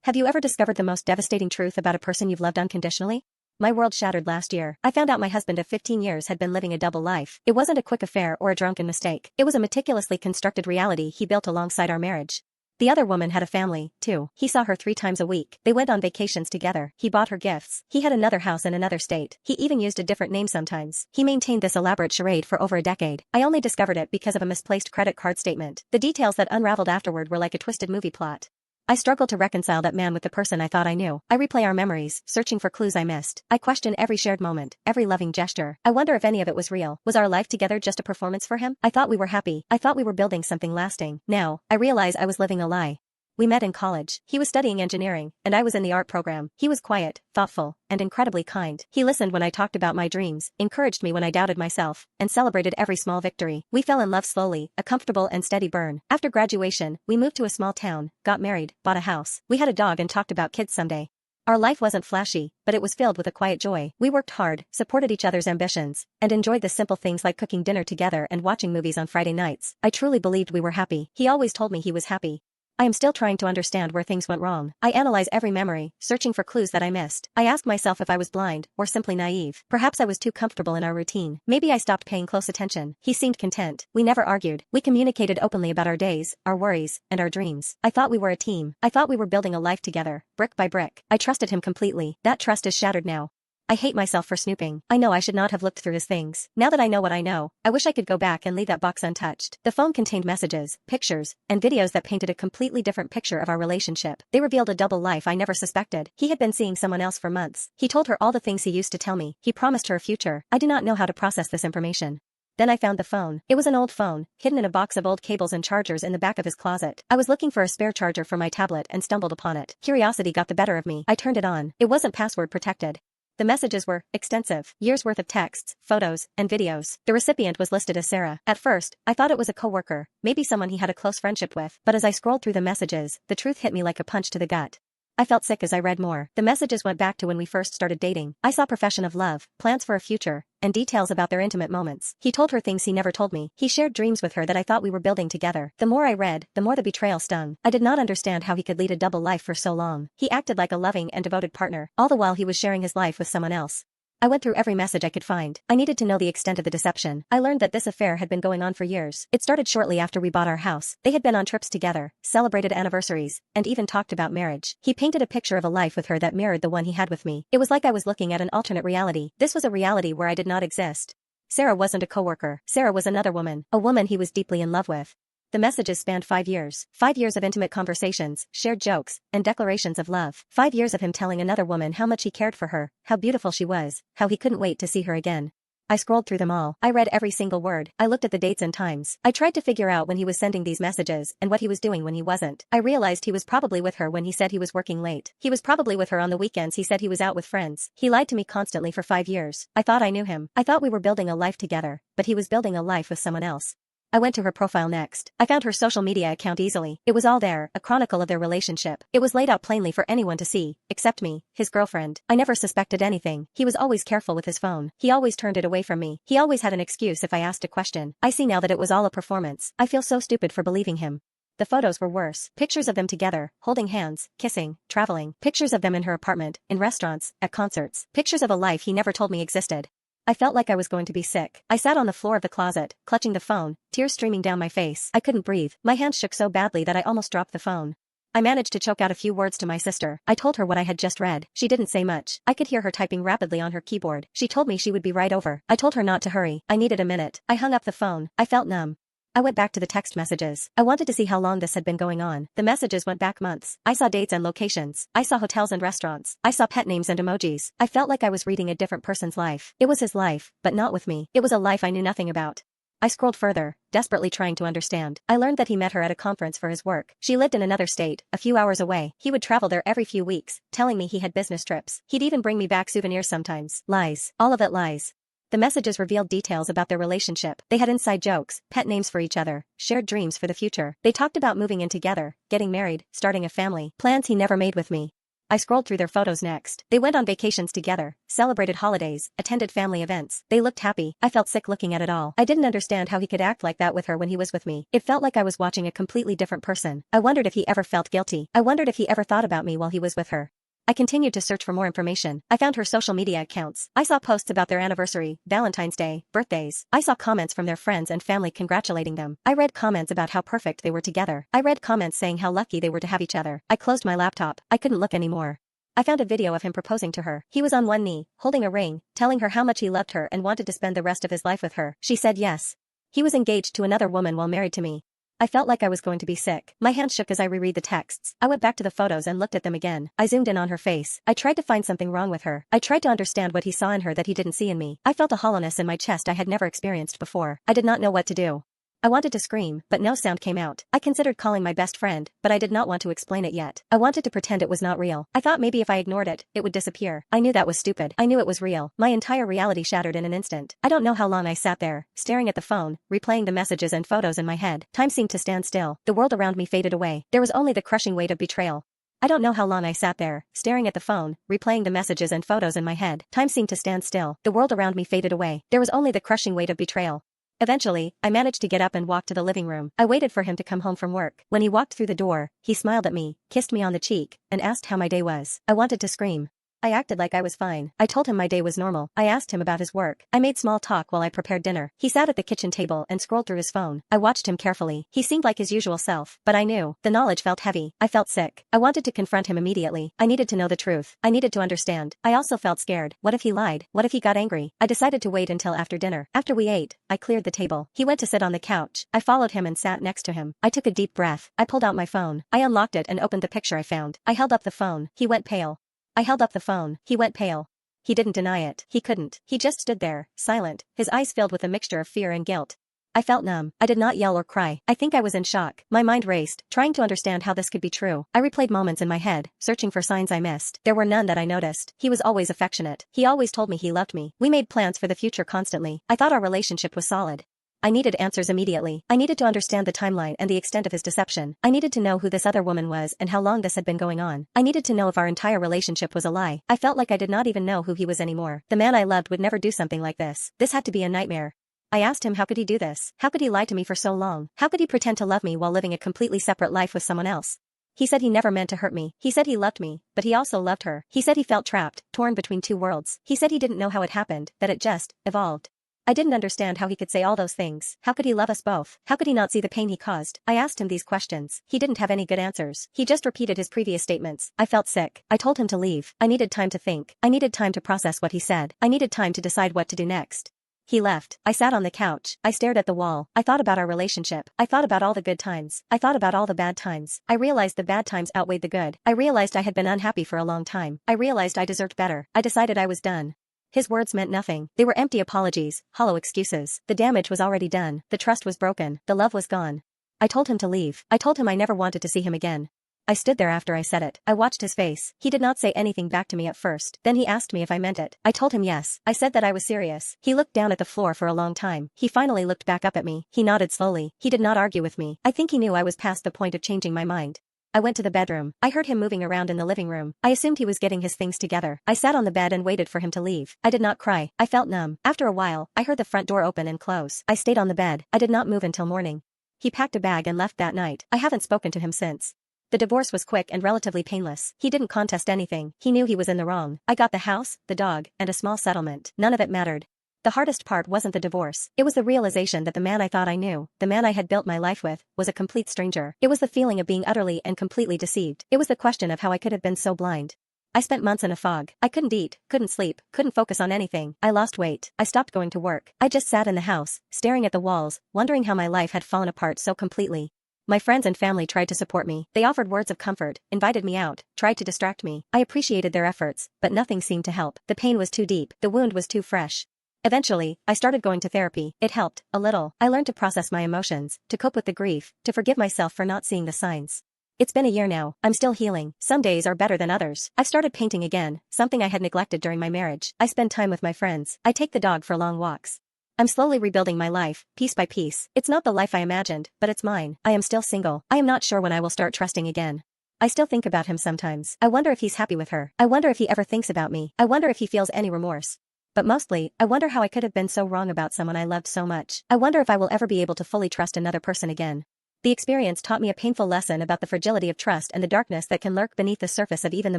Have you ever discovered the most devastating truth about a person you've loved unconditionally? My world shattered last year. I found out my husband of 15 years had been living a double life. It wasn't a quick affair or a drunken mistake. It was a meticulously constructed reality he built alongside our marriage. The other woman had a family, too. He saw her 3 times a week. They went on vacations together. He bought her gifts. He had another house in another state. He even used a different name sometimes. He maintained this elaborate charade for over a decade. I only discovered it because of a misplaced credit card statement. The details that unraveled afterward were like a twisted movie plot. I struggled to reconcile that man with the person I thought I knew. I replay our memories, searching for clues I missed. I question every shared moment, every loving gesture. I wonder if any of it was real. Was our life together just a performance for him? I thought we were happy. I thought we were building something lasting. Now, I realize I was living a lie. We met in college. He was studying engineering, and I was in the art program. He was quiet, thoughtful, and incredibly kind. He listened when I talked about my dreams, encouraged me when I doubted myself, and celebrated every small victory. We fell in love slowly, a comfortable and steady burn. After graduation, we moved to a small town, got married, bought a house. We had a dog and talked about kids someday. Our life wasn't flashy, but it was filled with a quiet joy. We worked hard, supported each other's ambitions, and enjoyed the simple things like cooking dinner together and watching movies on Friday nights. I truly believed we were happy. He always told me he was happy. I am still trying to understand where things went wrong. I analyze every memory, searching for clues that I missed. I ask myself if I was blind, or simply naive. Perhaps I was too comfortable in our routine. Maybe I stopped paying close attention. He seemed content. We never argued. We communicated openly about our days, our worries, and our dreams. I thought we were a team. I thought we were building a life together, brick by brick. I trusted him completely. That trust is shattered now. I hate myself for snooping. I know I should not have looked through his things. Now that I know what I know, I wish I could go back and leave that box untouched. The phone contained messages, pictures, and videos that painted a completely different picture of our relationship. They revealed a double life I never suspected. He had been seeing someone else for months. He told her all the things he used to tell me. He promised her a future. I do not know how to process this information. Then I found the phone. It was an old phone, hidden in a box of old cables and chargers in the back of his closet. I was looking for a spare charger for my tablet and stumbled upon it. Curiosity got the better of me. I turned it on. It wasn't password protected. The messages were extensive, years worth of texts, photos, and videos. The recipient was listed as Sarah. At first, I thought it was a coworker, maybe someone he had a close friendship with, but as I scrolled through the messages, the truth hit me like a punch to the gut. I felt sick as I read more. The messages went back to when we first started dating. I saw profession of love, plans for a future, and details about their intimate moments. He told her things he never told me. He shared dreams with her that I thought we were building together. The more I read, the more the betrayal stung. I did not understand how he could lead a double life for so long. He acted like a loving and devoted partner, all the while he was sharing his life with someone else. I went through every message I could find. I needed to know the extent of the deception. I learned that this affair had been going on for years. It started shortly after we bought our house. They had been on trips together, celebrated anniversaries, and even talked about marriage. He painted a picture of a life with her that mirrored the one he had with me. It was like I was looking at an alternate reality. This was a reality where I did not exist. Sarah wasn't a coworker. Sarah was another woman, a woman he was deeply in love with. The messages spanned 5 years. 5 years of intimate conversations, shared jokes, and declarations of love. 5 years of him telling another woman how much he cared for her, how beautiful she was, how he couldn't wait to see her again. I scrolled through them all. I read every single word. I looked at the dates and times. I tried to figure out when he was sending these messages and what he was doing when he wasn't. I realized he was probably with her when he said he was working late. He was probably with her on the weekends he said he was out with friends. He lied to me constantly for 5 years. I thought I knew him. I thought we were building a life together, but he was building a life with someone else. I went to her profile next. I found her social media account easily. It was all there, a chronicle of their relationship. It was laid out plainly for anyone to see, except me, his girlfriend. I never suspected anything. He was always careful with his phone. He always turned it away from me. He always had an excuse if I asked a question. I see now that it was all a performance. I feel so stupid for believing him. The photos were worse. Pictures of them together, holding hands, kissing, traveling. Pictures of them in her apartment, in restaurants, at concerts. Pictures of a life he never told me existed. I felt like I was going to be sick. I sat on the floor of the closet, clutching the phone, tears streaming down my face. I couldn't breathe. My hands shook so badly that I almost dropped the phone. I managed to choke out a few words to my sister. I told her what I had just read. She didn't say much. I could hear her typing rapidly on her keyboard. She told me she would be right over. I told her not to hurry. I needed a minute. I hung up the phone. I felt numb. I went back to the text messages. I wanted to see how long this had been going on. The messages went back months. I saw dates and locations. I saw hotels and restaurants. I saw pet names and emojis. I felt like I was reading a different person's life. It was his life, but not with me. It was a life I knew nothing about. I scrolled further, desperately trying to understand. I learned that he met her at a conference for his work. She lived in another state, a few hours away. He would travel there every few weeks, telling me he had business trips. He'd even bring me back souvenirs sometimes. Lies. All of it lies. The messages revealed details about their relationship. They had inside jokes, pet names for each other, shared dreams for the future. They talked about moving in together, getting married, starting a family, plans he never made with me. I scrolled through their photos next. They went on vacations together, celebrated holidays, attended family events. They looked happy. I felt sick looking at it all. I didn't understand how he could act like that with her when he was with me. It felt like I was watching a completely different person. I wondered if he ever felt guilty. I wondered if he ever thought about me while he was with her. I continued to search for more information. I found her social media accounts. I saw posts about their anniversary, Valentine's Day, birthdays. I saw comments from their friends and family congratulating them. I read comments about how perfect they were together. I read comments saying how lucky they were to have each other. I closed my laptop. I couldn't look anymore. I found a video of him proposing to her. He was on one knee, holding a ring, telling her how much he loved her and wanted to spend the rest of his life with her. She said yes. He was engaged to another woman while married to me. I felt like I was going to be sick. My hand shook as I reread the texts. I went back to the photos and looked at them again. I zoomed in on her face. I tried to find something wrong with her. I tried to understand what he saw in her that he didn't see in me. I felt a hollowness in my chest I had never experienced before. I did not know what to do. I wanted to scream, but no sound came out. I considered calling my best friend, but I did not want to explain it yet. I wanted to pretend it was not real. I thought maybe if I ignored it, it would disappear. I knew that was stupid. I knew it was real. My entire reality shattered in an instant. I don't know how long I sat there, staring at the phone, replaying the messages and photos in my head. Time seemed to stand still. The world around me faded away. There was only the crushing weight of betrayal. I don't know how long I sat there, staring at the phone, replaying the messages and photos in my head. Time seemed to stand still. The world around me faded away. There was only the crushing weight of betrayal. Eventually, I managed to get up and walk to the living room. I waited for him to come home from work. When he walked through the door, he smiled at me, kissed me on the cheek, and asked how my day was. I wanted to scream. I acted like I was fine. I told him my day was normal. I asked him about his work. I made small talk while I prepared dinner. He sat at the kitchen table and scrolled through his phone. I watched him carefully. He seemed like his usual self, but I knew. The knowledge felt heavy. I felt sick. I wanted to confront him immediately. I needed to know the truth. I needed to understand. I also felt scared. What if he lied? What if he got angry? I decided to wait until after dinner. After we ate, I cleared the table. He went to sit on the couch. I followed him and sat next to him. I took a deep breath. I pulled out my phone. I unlocked it and opened the picture I found. I held up the phone. He went pale. I held up the phone. He went pale. He didn't deny it. He couldn't. He just stood there, silent, his eyes filled with a mixture of fear and guilt. I felt numb. I did not yell or cry. I think I was in shock. My mind raced, trying to understand how this could be true. I replayed moments in my head, searching for signs I missed. There were none that I noticed. He was always affectionate. He always told me he loved me. We made plans for the future constantly. I thought our relationship was solid. I needed answers immediately. I needed to understand the timeline and the extent of his deception. I needed to know who this other woman was and how long this had been going on. I needed to know if our entire relationship was a lie. I felt like I did not even know who he was anymore. The man I loved would never do something like this. This had to be a nightmare. I asked him how could he do this? How could he lie to me for so long? How could he pretend to love me while living a completely separate life with someone else? He said he never meant to hurt me. He said he loved me, but he also loved her. He said he felt trapped, torn between two worlds. He said he didn't know how it happened, that it just evolved. I didn't understand how he could say all those things. How could he love us both? How could he not see the pain he caused? I asked him these questions. He didn't have any good answers. He just repeated his previous statements. I felt sick. I told him to leave. I needed time to think. I needed time to process what he said. I needed time to decide what to do next. He left. I sat on the couch. I stared at the wall. I thought about our relationship. I thought about all the good times. I thought about all the bad times. I realized the bad times outweighed the good. I realized I had been unhappy for a long time. I realized I deserved better. I decided I was done. His words meant nothing. They were empty apologies, hollow excuses. The damage was already done. The trust was broken. The love was gone. I told him to leave. I told him I never wanted to see him again. I stood there after I said it. I watched his face. He did not say anything back to me at first. Then he asked me if I meant it. I told him yes. I said that I was serious. He looked down at the floor for a long time. He finally looked back up at me. He nodded slowly. He did not argue with me. I think he knew I was past the point of changing my mind. I went to the bedroom. I heard him moving around in the living room. I assumed he was getting his things together. I sat on the bed and waited for him to leave. I did not cry. I felt numb. After a while, I heard the front door open and close. I stayed on the bed. I did not move until morning. He packed a bag and left that night. I haven't spoken to him since. The divorce was quick and relatively painless. He didn't contest anything. He knew he was in the wrong. I got the house, the dog, and a small settlement. None of it mattered. The hardest part wasn't the divorce. It was the realization that the man I thought I knew, the man I had built my life with, was a complete stranger. It was the feeling of being utterly and completely deceived. It was the question of how I could have been so blind. I spent months in a fog. I couldn't eat, couldn't sleep, couldn't focus on anything. I lost weight. I stopped going to work. I just sat in the house, staring at the walls, wondering how my life had fallen apart so completely. My friends and family tried to support me. They offered words of comfort, invited me out, tried to distract me. I appreciated their efforts, but nothing seemed to help. The pain was too deep. The wound was too fresh. Eventually, I started going to therapy. It helped, a little. I learned to process my emotions, to cope with the grief, to forgive myself for not seeing the signs. It's been a year now. I'm still healing. Some days are better than others. I've started painting again, something I had neglected during my marriage. I spend time with my friends. I take the dog for long walks. I'm slowly rebuilding my life, piece by piece. It's not the life I imagined, but it's mine. I am still single. I am not sure when I will start trusting again. I still think about him sometimes. I wonder if he's happy with her. I wonder if he ever thinks about me. I wonder if he feels any remorse. But mostly, I wonder how I could have been so wrong about someone I loved so much. I wonder if I will ever be able to fully trust another person again. The experience taught me a painful lesson about the fragility of trust and the darkness that can lurk beneath the surface of even the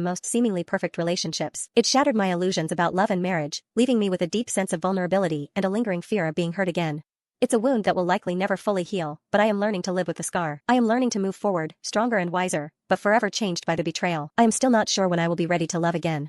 most seemingly perfect relationships. It shattered my illusions about love and marriage, leaving me with a deep sense of vulnerability and a lingering fear of being hurt again. It's a wound that will likely never fully heal, but I am learning to live with the scar. I am learning to move forward, stronger and wiser, but forever changed by the betrayal. I am still not sure when I will be ready to love again.